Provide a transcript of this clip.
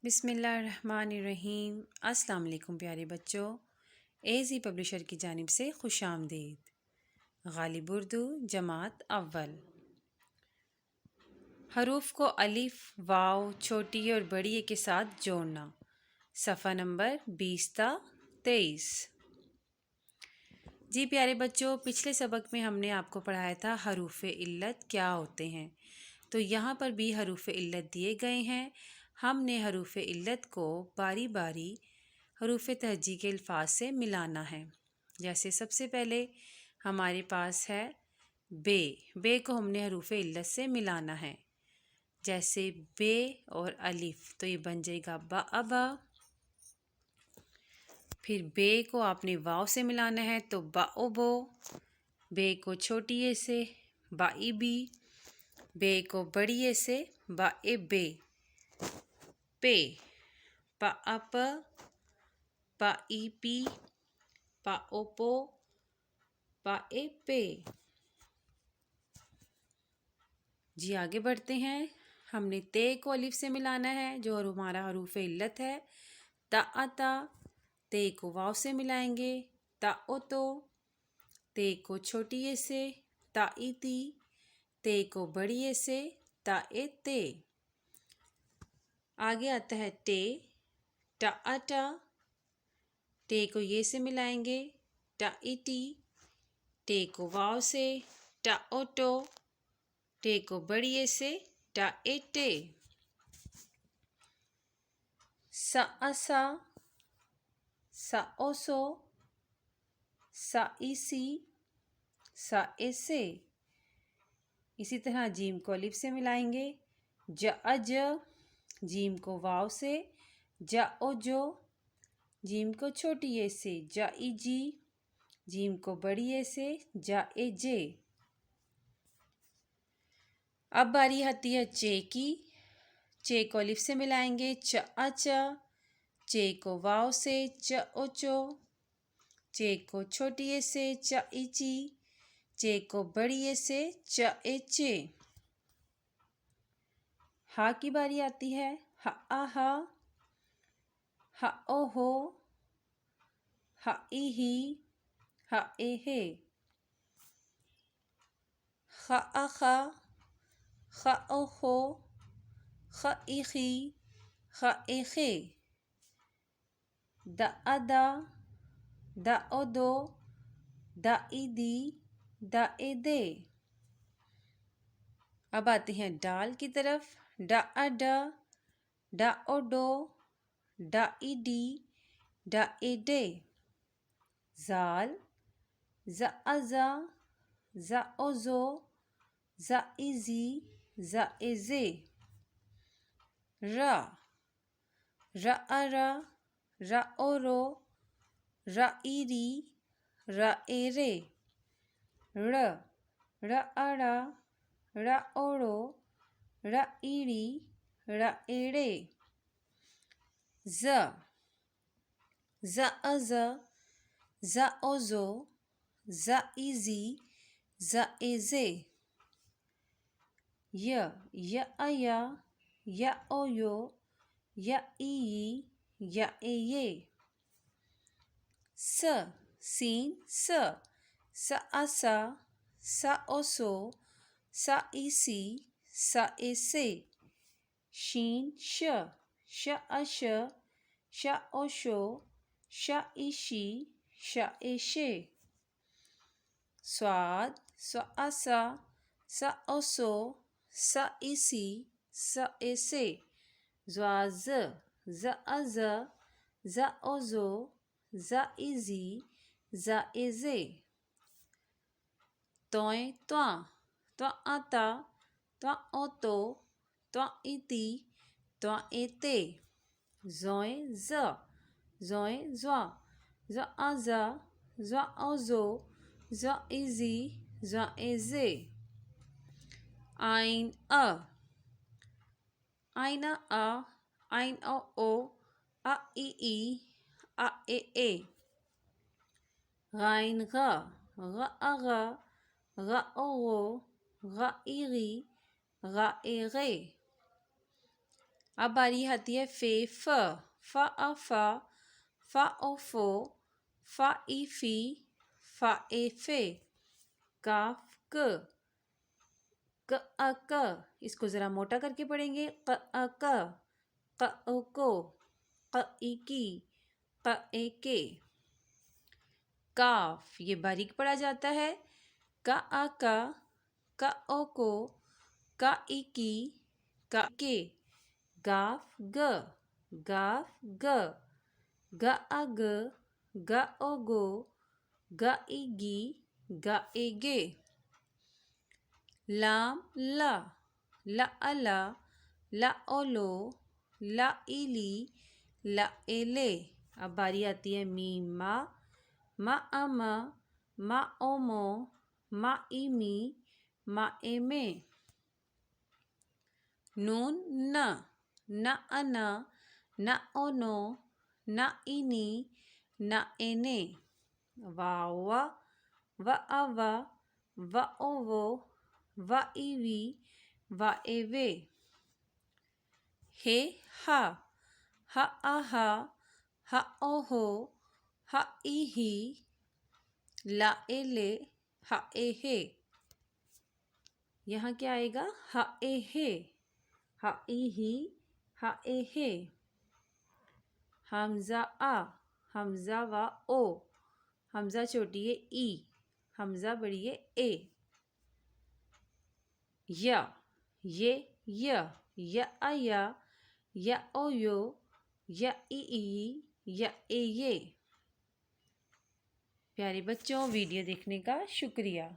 बिस्मिल्लाहिर्रहमानिर्रहीम। अस्सलाम वालेकुम प्यारे बच्चों। एजी पब्लिशर की जानिब से खुश आमदीद। गालिब उर्दू जमात अव्वल। हरूफ को अलिफ वाव छोटी और बड़ी ए के साथ जोड़ना। सफ़ा नंबर 20-23। जी प्यारे बच्चों, पिछले सबक में हमने आपको पढ़ाया था हरूफ इल्लत क्या होते हैं। तो यहाँ पर भी हरूफ इल्लत दिए गए हैं। हमने हरूफ इल्लत को बारी बारी हरूफ तहजी के अल्फाज से मिलाना है। जैसे सबसे पहले हमारे पास है बे। बे को हमने हरूफ इल्लत से मिलाना है। जैसे बे और अलिफ, तो ये बन जाएगा बा अबा। फिर बे को आपने वाव से मिलाना है तो बा ओ बो। बे को छोटी ए से बा ई बी। बे को बड़ी ए से बा ए बे। पे पा अप पा ई पी पा ओ पो पा ए पे। जी आगे बढ़ते हैं। हमने ते को अलिफ से मिलाना है जो हमारा हरूफ इल्लत है। ता अता। ते को वाव से मिलाएंगे ता ओ तो। ते को छोटी ए से ता ई ती। ते को बड़ी ए से ता ए ते। आगे आता है टे टा अटा। टे को ये से मिलाएंगे टा इटी। टे को वाव से टा ओटो। टे को बड़ी ए से टा एटे। सा असा सा ओसो सा इसी सा एसे। इसी तरह जीम को अलिफ से मिलाएंगे ज अज। जीम को वाव से जा ओ जो। जीम को छोटी ए से जा ई जी। जीम को बड़ी ए से जा ए जे। अब बारी आती है चे की। चे को अलिफ से मिलाएंगे च अच। चे को वाव से च ओ चो। चे को छोटी ए से च ई ची। चे को बड़ी ए से च ए चे। हा की बारी आती है हा आ हा ओ हो हा ई ही हा ए हे। खा आ खा ओ खो ख ई खी ख ए खे। द अदा द ओ दो द ई दी द ए दे। अब आते हैं डाल की तरफ। ड अ ड ओ डो ड ई डी ड ए डे। जाल ज अ ज ओ जो ज ई जी ज ए जे। र अ र ओ रो र ई री र ए रे। र अ र ओ रो र ई री र ए रे। ज अ ज ओ जो ज ई जी ज ए जे। य अ य ओ यो य ई य ए ये। सीन स अ स ओ सो स ई सी स ए से। शीन श अ श ओ शो श ई शी श ए शे। स्वाद स अ स ओ सो स ई सी स ए से। ज़ अ ज ओ जो ज ई जी ज ए जे। तोय त्वा आता त्वा ओ तो त्वा ई ती त्वा ए ते। ज़ोय ज़्वा अ ज़्वा ओ जो ज़्वा ई जी ज़्वा ए जे। आइन अ आइन ओ आ ई आ ए। गाइन ग अ ग ओ गो ग ई गी ग ए गे। अब बारी आती है फे फ अ फ ओ फो फ ई फी फ ए फे काफ क अ क। इसको ज़रा मोटा करके पढ़ेंगे, क अ क ओ को, क ई की, क ए के। काफ ये बारीक पढ़ा जाता है, क आ क ओ को, क ई की, क के। गाफ गाफ ग आ ग ओ गो, ग ई गी, ग ए गे। लाम ला अला, ला ओलो, ला इली, ला एले। अब बारी आती है मीम मा अमा, मा ओमो, मा इमी, मा एमे। नून न अना, न ओनो, न इनी, न एने। वाव व अवा, व ओवो, व इवी, व एवे। हे हा आहा, ह ओहो, ह इही, ला एले, ह एहे। यहाँ क्या आएगा? ह एहे, ह इही, ह एहे। हमजा आ, हमजा व ओ, हमजा छोटी है ई, हमजा बड़ी है ए। ये य अया, य ओ यो, य ई, य ए ये। प्यारे बच्चों, वीडियो देखने का शुक्रिया।